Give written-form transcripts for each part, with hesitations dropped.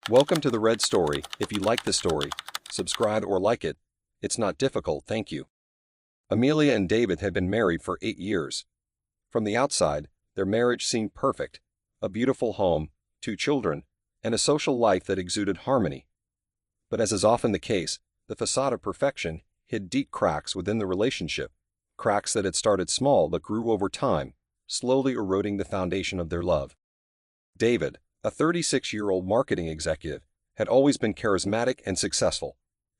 Welcome to the Red Story. If you like the story, subscribe or like it. It's not difficult, thank you. Amelia and David had been married for 8 years. From the outside, their marriage seemed perfect. A beautiful home, 2 children, and a social life that exuded harmony. But as is often the case, the facade of perfection hid deep cracks within the relationship, cracks that had started small but grew over time, slowly eroding the foundation of their love. David, a 36-year-old marketing executive, had always been charismatic and successful.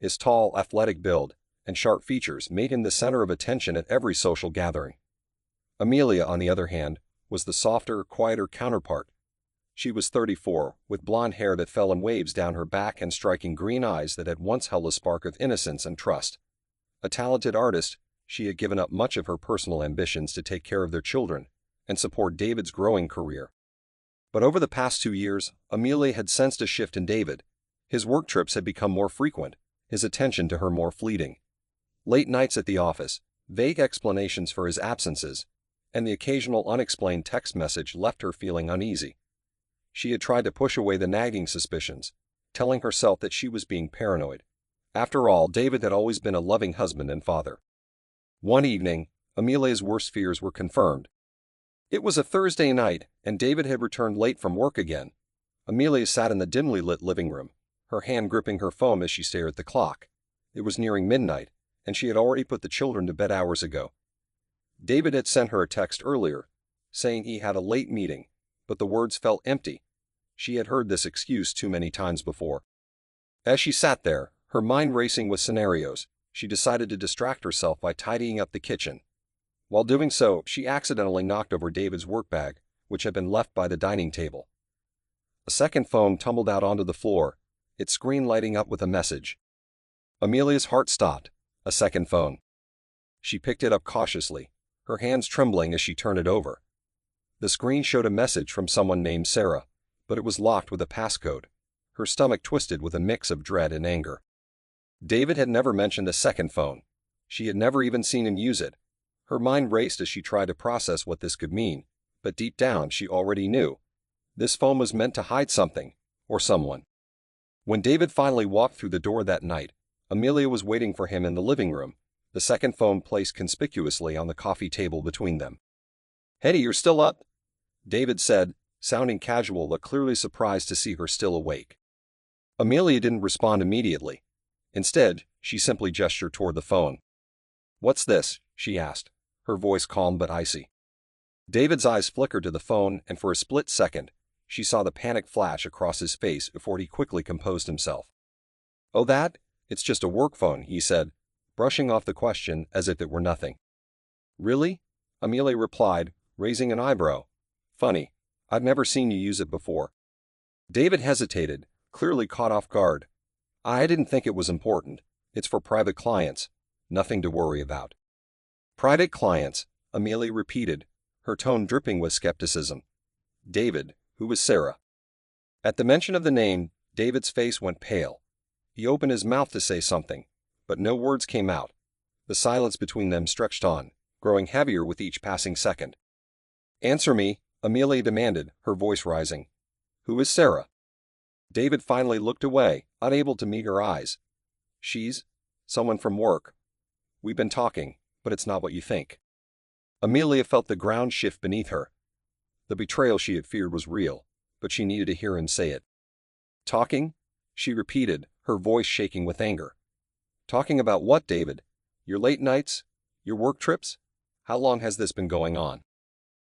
His tall, athletic build and sharp features made him the center of attention at every social gathering. Amelia, on the other hand, was the softer, quieter counterpart. She was 34, with blonde hair that fell in waves down her back and striking green eyes that had once held a spark of innocence and trust. A talented artist, she had given up much of her personal ambitions to take care of their children and support David's growing career. But over the past 2 years, Amelia had sensed a shift in David. His work trips had become more frequent, his attention to her more fleeting. Late nights at the office, vague explanations for his absences, and the occasional unexplained text message left her feeling uneasy. She had tried to push away the nagging suspicions, telling herself that she was being paranoid. After all, David had always been a loving husband and father. One evening, Amelia's worst fears were confirmed. It was a Thursday night, and David had returned late from work again. Amelia sat in the dimly lit living room, her hand gripping her phone as she stared at the clock. It was nearing midnight, and she had already put the children to bed hours ago. David had sent her a text earlier, saying he had a late meeting, but the words felt empty. She had heard this excuse too many times before. As she sat there, her mind racing with scenarios, she decided to distract herself by tidying up the kitchen. While doing so, she accidentally knocked over David's work bag, which had been left by the dining table. A second phone tumbled out onto the floor, its screen lighting up with a message. Amelia's heart stopped. A second phone. She picked it up cautiously, her hands trembling as she turned it over. The screen showed a message from someone named Sarah, but it was locked with a passcode. Her stomach twisted with a mix of dread and anger. David had never mentioned a second phone. She had never even seen him use it. Her mind raced as she tried to process what this could mean, but deep down she already knew. This phone was meant to hide something, or someone. When David finally walked through the door that night, Amelia was waiting for him in the living room, the second phone placed conspicuously on the coffee table between them. "Hetty, you're still up?" David said, sounding casual but clearly surprised to see her still awake. Amelia didn't respond immediately. Instead, she simply gestured toward the phone. "What's this?" she asked, her voice calm but icy. David's eyes flickered to the phone, and for a split second, she saw the panic flash across his face before he quickly composed himself. "Oh, that? It's just a work phone," he said, brushing off the question as if it were nothing. "Really?" Amelia replied, raising an eyebrow. "Funny. I've never seen you use it before." David hesitated, clearly caught off guard. "I didn't think it was important. It's for private clients. Nothing to worry about." "Private clients," Amelia repeated, her tone dripping with skepticism. "David, who is Sarah?" At the mention of the name, David's face went pale. He opened his mouth to say something, but no words came out. The silence between them stretched on, growing heavier with each passing second. "Answer me," Amelia demanded, her voice rising. "Who is Sarah?" David finally looked away, unable to meet her eyes. "She's someone from work. We've been talking, but it's not what you think." Amelia felt the ground shift beneath her. The betrayal she had feared was real, but she needed to hear him say it. "Talking?" she repeated, her voice shaking with anger. "Talking about what, David? Your late nights? Your work trips? How long has this been going on?"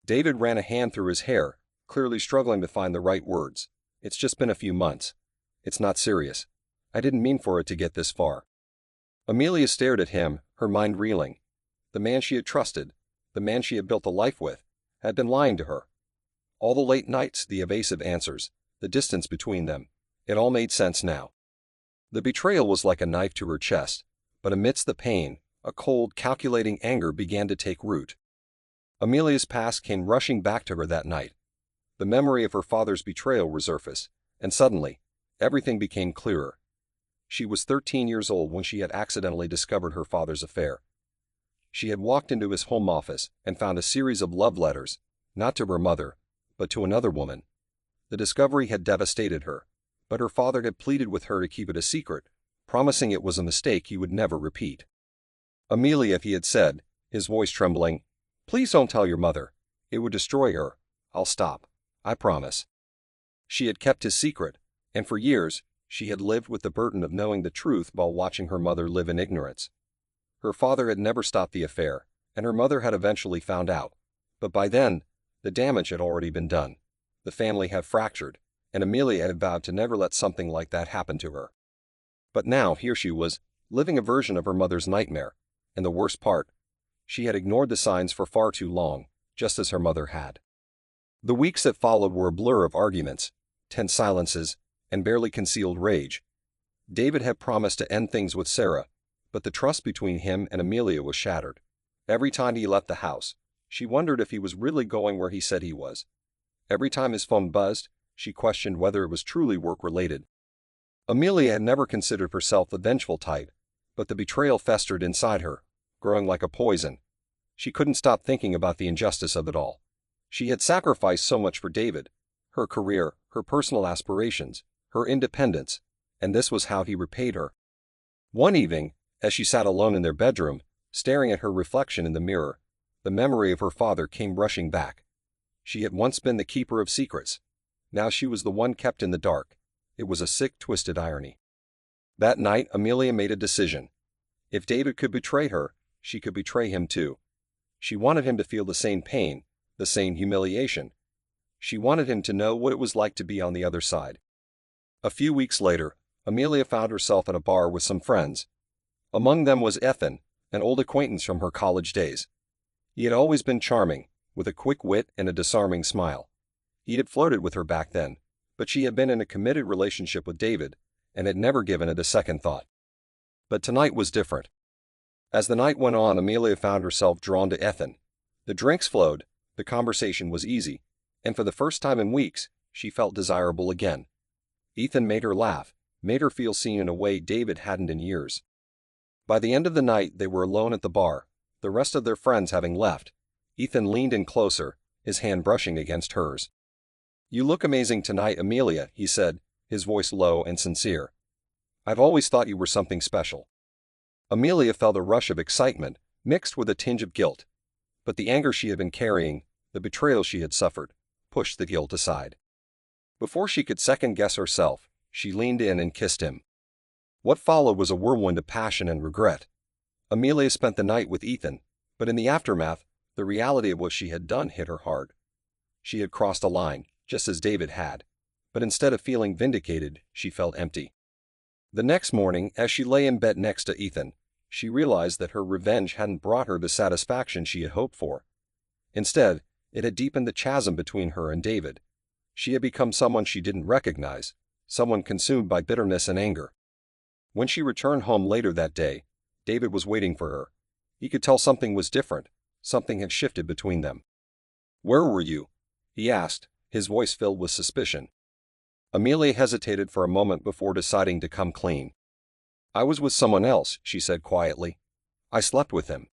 David ran a hand through his hair, clearly struggling to find the right words. "It's just been a few months. It's not serious. I didn't mean for it to get this far." Amelia stared at him, her mind reeling. The man she had trusted, the man she had built a life with, had been lying to her. All the late nights, the evasive answers, the distance between them, it all made sense now. The betrayal was like a knife to her chest, but amidst the pain, a cold, calculating anger began to take root. Amelia's past came rushing back to her that night. The memory of her father's betrayal resurfaced, and suddenly, everything became clearer. She was 13 years old when she had accidentally discovered her father's affair. She had walked into his home office and found a series of love letters, not to her mother, but to another woman. The discovery had devastated her, but her father had pleaded with her to keep it a secret, promising it was a mistake he would never repeat. Amelia, he had said, his voice trembling, "Please don't tell your mother. It would destroy her. I'll stop. I promise." She had kept his secret, and for years, she had lived with the burden of knowing the truth while watching her mother live in ignorance. Her father had never stopped the affair, and her mother had eventually found out. But by then, the damage had already been done. The family had fractured, and Amelia had vowed to never let something like that happen to her. But now, here she was, living a version of her mother's nightmare, and the worst part, she had ignored the signs for far too long, just as her mother had. The weeks that followed were a blur of arguments, tense silences, and barely concealed rage. David had promised to end things with Sarah, but the trust between him and Amelia was shattered. Every time he left the house, she wondered if he was really going where he said he was. Every time his phone buzzed, she questioned whether it was truly work-related. Amelia had never considered herself the vengeful type, but the betrayal festered inside her, growing like a poison. She couldn't stop thinking about the injustice of it all. She had sacrificed so much for David, her career, her personal aspirations, her independence, and this was how he repaid her. One evening, as she sat alone in their bedroom, staring at her reflection in the mirror, the memory of her father came rushing back. She had once been the keeper of secrets. Now she was the one kept in the dark. It was a sick, twisted irony. That night, Amelia made a decision. If David could betray her, she could betray him too. She wanted him to feel the same pain, the same humiliation. She wanted him to know what it was like to be on the other side. A few weeks later, Amelia found herself at a bar with some friends. Among them was Ethan, an old acquaintance from her college days. He had always been charming, with a quick wit and a disarming smile. He had flirted with her back then, but she had been in a committed relationship with David and had never given it a second thought. But tonight was different. As the night went on, Amelia found herself drawn to Ethan. The drinks flowed, the conversation was easy, and for the first time in weeks, she felt desirable again. Ethan made her laugh, made her feel seen in a way David hadn't in years. By the end of the night, they were alone at the bar, the rest of their friends having left. Ethan leaned in closer, his hand brushing against hers. "You look amazing tonight, Amelia," he said, his voice low and sincere. "I've always thought you were something special." Amelia felt a rush of excitement, mixed with a tinge of guilt. But the anger she had been carrying, the betrayal she had suffered, pushed the guilt aside. Before she could second-guess herself, she leaned in and kissed him. What followed was a whirlwind of passion and regret. Amelia spent the night with Ethan, but in the aftermath, the reality of what she had done hit her hard. She had crossed a line, just as David had, but instead of feeling vindicated, she felt empty. The next morning, as she lay in bed next to Ethan, she realized that her revenge hadn't brought her the satisfaction she had hoped for. Instead, it had deepened the chasm between her and David. She had become someone she didn't recognize, someone consumed by bitterness and anger. When she returned home later that day, David was waiting for her. He could tell something was different, something had shifted between them. "Where were you?" he asked, his voice filled with suspicion. Amelia hesitated for a moment before deciding to come clean. "I was with someone else," she said quietly. "I slept with him."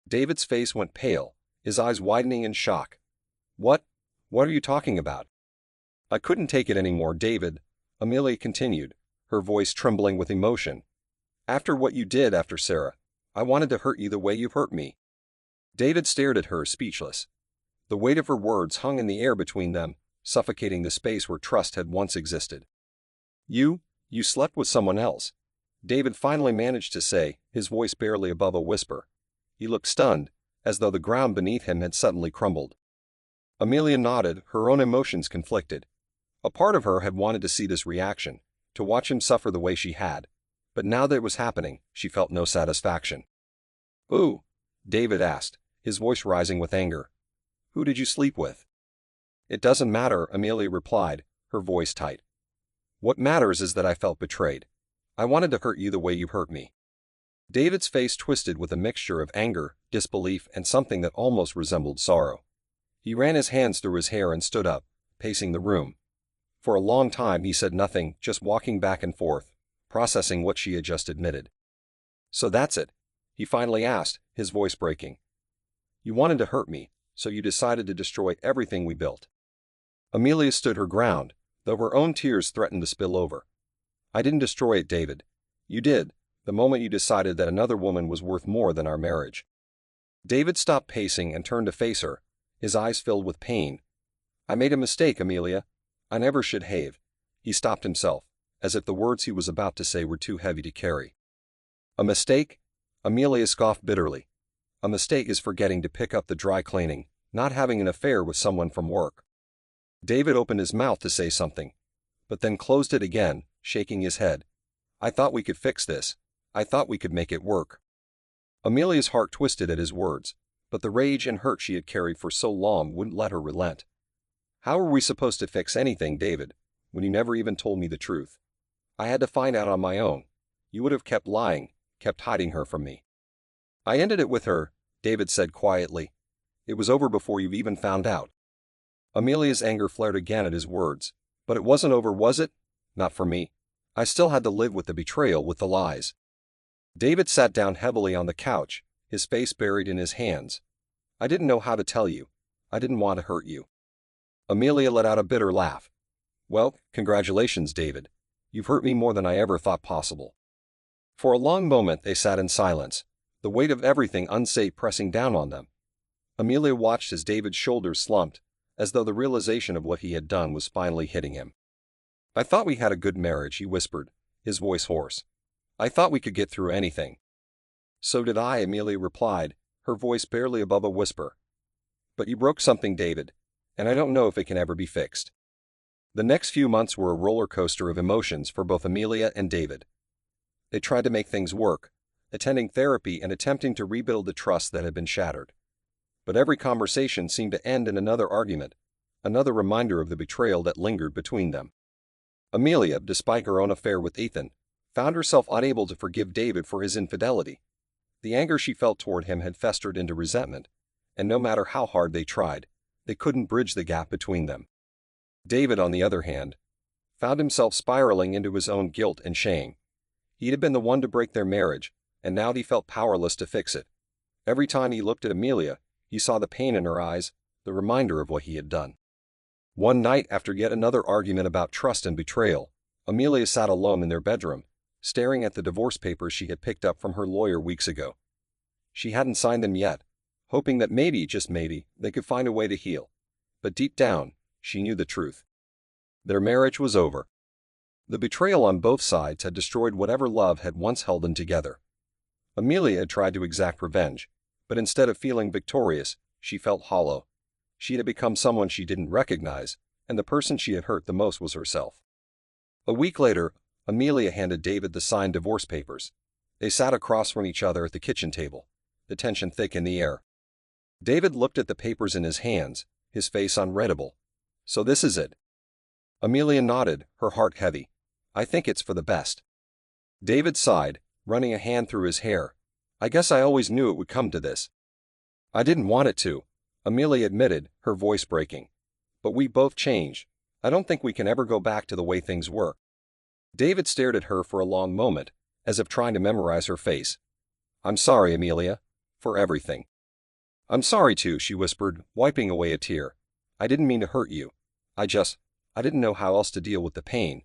David's face went pale, his eyes widening in shock. What are you talking about?" "I couldn't take it anymore, David," Amelia continued, her voice trembling with emotion. "After what you did after Sarah, I wanted to hurt you the way you've hurt me." David stared at her, speechless. The weight of her words hung in the air between them, suffocating the space where trust had once existed. You slept with someone else," David finally managed to say, his voice barely above a whisper. He looked stunned, as though the ground beneath him had suddenly crumbled. Amelia nodded, her own emotions conflicted. A part of her had wanted to see this reaction, to watch him suffer the way she had, but now that it was happening, she felt no satisfaction. "Who?" David asked, his voice rising with anger. "Who did you sleep with?" "It doesn't matter," Amelia replied, her voice tight. "What matters is that I felt betrayed. I wanted to hurt you the way you hurt me." David's face twisted with a mixture of anger, disbelief, and something that almost resembled sorrow. He ran his hands through his hair and stood up, pacing the room. For a long time he said nothing, just walking back and forth, processing what she had just admitted. "So that's it," he finally asked, his voice breaking. "You wanted to hurt me, so you decided to destroy everything we built." Amelia stood her ground, though her own tears threatened to spill over. "I didn't destroy it, David. You did, the moment you decided that another woman was worth more than our marriage." David stopped pacing and turned to face her, his eyes filled with pain. "I made a mistake, Amelia. I never should have." He stopped himself, as if the words he was about to say were too heavy to carry. "A mistake?" Amelia scoffed bitterly. "A mistake is forgetting to pick up the dry cleaning, not having an affair with someone from work." David opened his mouth to say something, but then closed it again, shaking his head. "I thought we could fix this. I thought we could make it work." Amelia's heart twisted at his words, but the rage and hurt she had carried for so long wouldn't let her relent. "How were we supposed to fix anything, David, when you never even told me the truth? I had to find out on my own. You would have kept lying, kept hiding her from me." "I ended it with her," David said quietly. "It was over before you even found out." Amelia's anger flared again at his words. "But it wasn't over, was it? Not for me. I still had to live with the betrayal, with the lies." David sat down heavily on the couch, his face buried in his hands. "I didn't know how to tell you. I didn't want to hurt you." Amelia let out a bitter laugh. "Well, congratulations, David. You've hurt me more than I ever thought possible." For a long moment they sat in silence, the weight of everything unsaid pressing down on them. Amelia watched as David's shoulders slumped, as though the realization of what he had done was finally hitting him. "I thought we had a good marriage," he whispered, his voice hoarse. "I thought we could get through anything." "So did I," Amelia replied, her voice barely above a whisper. "But you broke something, David, and I don't know if it can ever be fixed." The next few months were a roller coaster of emotions for both Amelia and David. They tried to make things work, attending therapy and attempting to rebuild the trust that had been shattered. But every conversation seemed to end in another argument, another reminder of the betrayal that lingered between them. Amelia, despite her own affair with Ethan, found herself unable to forgive David for his infidelity. The anger she felt toward him had festered into resentment, and no matter how hard they tried, they couldn't bridge the gap between them. David, on the other hand, found himself spiraling into his own guilt and shame. He had been the one to break their marriage, and now he felt powerless to fix it. Every time he looked at Amelia, he saw the pain in her eyes, the reminder of what he had done. One night, after yet another argument about trust and betrayal, Amelia sat alone in their bedroom, staring at the divorce papers she had picked up from her lawyer weeks ago. She hadn't signed them yet, hoping that maybe, just maybe, they could find a way to heal. But deep down, she knew the truth. Their marriage was over. The betrayal on both sides had destroyed whatever love had once held them together. Amelia had tried to exact revenge, but instead of feeling victorious, she felt hollow. She had become someone she didn't recognize, and the person she had hurt the most was herself. A week later, Amelia handed David the signed divorce papers. They sat across from each other at the kitchen table, the tension thick in the air. David looked at the papers in his hands, his face unreadable. "So this is it?" Amelia nodded, her heart heavy. "I think it's for the best." David sighed, running a hand through his hair. "I guess I always knew it would come to this." "I didn't want it to," Amelia admitted, her voice breaking. "But we both changed. I don't think we can ever go back to the way things were." David stared at her for a long moment, as if trying to memorize her face. "I'm sorry, Amelia, for everything." "I'm sorry too," she whispered, wiping away a tear. "I didn't mean to hurt you. I didn't know how else to deal with the pain."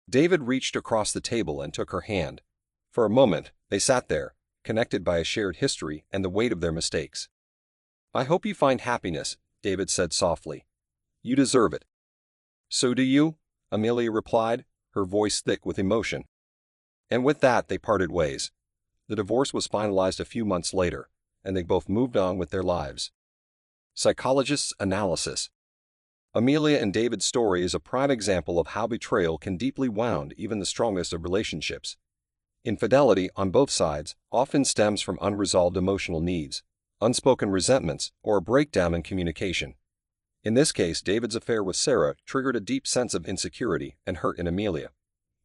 David reached across the table and took her hand. For a moment, they sat there, connected by a shared history and the weight of their mistakes. "I hope you find happiness," David said softly. "You deserve it." "So do you," Amelia replied, her voice thick with emotion. And with that, they parted ways. The divorce was finalized a few months later, and they both moved on with their lives. Psychologist's analysis. Amelia and David's story is a prime example of how betrayal can deeply wound even the strongest of relationships. Infidelity, on both sides, often stems from unresolved emotional needs, unspoken resentments, or a breakdown in communication. In this case, David's affair with Sarah triggered a deep sense of insecurity and hurt in Amelia,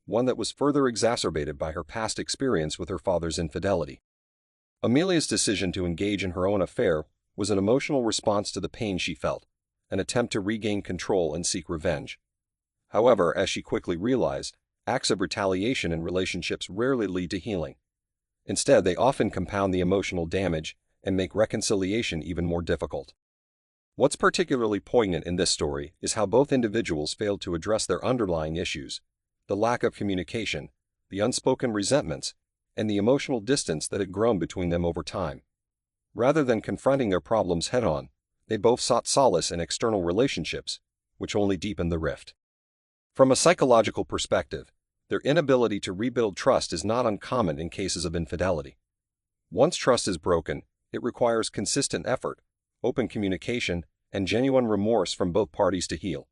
one that was further exacerbated by her past experience with her father's infidelity. Amelia's decision to engage in her own affair was an emotional response to the pain she felt, an attempt to regain control and seek revenge. However, as she quickly realized, acts of retaliation in relationships rarely lead to healing. Instead, they often compound the emotional damage and make reconciliation even more difficult. What's particularly poignant in this story is how both individuals failed to address their underlying issues: the lack of communication, the unspoken resentments, and the emotional distance that had grown between them over time. Rather than confronting their problems head-on, they both sought solace in external relationships, which only deepened the rift. From a psychological perspective, their inability to rebuild trust is not uncommon in cases of infidelity. Once trust is broken, it requires consistent effort, open communication, and genuine remorse from both parties to heal.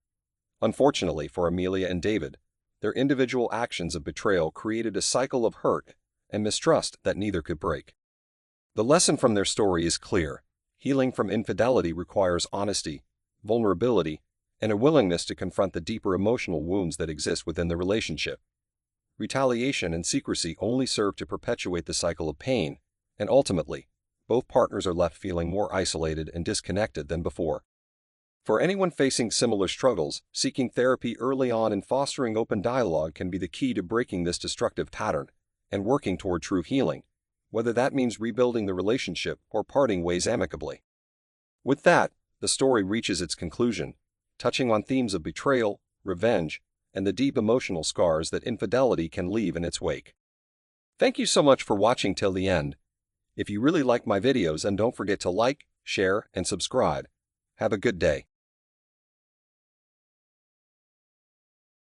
Unfortunately for Amelia and David, their individual actions of betrayal created a cycle of hurt and mistrust that neither could break. The lesson from their story is clear: healing from infidelity requires honesty, vulnerability, and a willingness to confront the deeper emotional wounds that exist within the relationship. Retaliation and secrecy only serve to perpetuate the cycle of pain, and ultimately, both partners are left feeling more isolated and disconnected than before. For anyone facing similar struggles, seeking therapy early on and fostering open dialogue can be the key to breaking this destructive pattern and working toward true healing, whether that means rebuilding the relationship or parting ways amicably. With that, the story reaches its conclusion, touching on themes of betrayal, revenge, and the deep emotional scars that infidelity can leave in its wake. Thank you so much for watching till the end. If you really like my videos, then don't forget to like, share, and subscribe. Have a good day.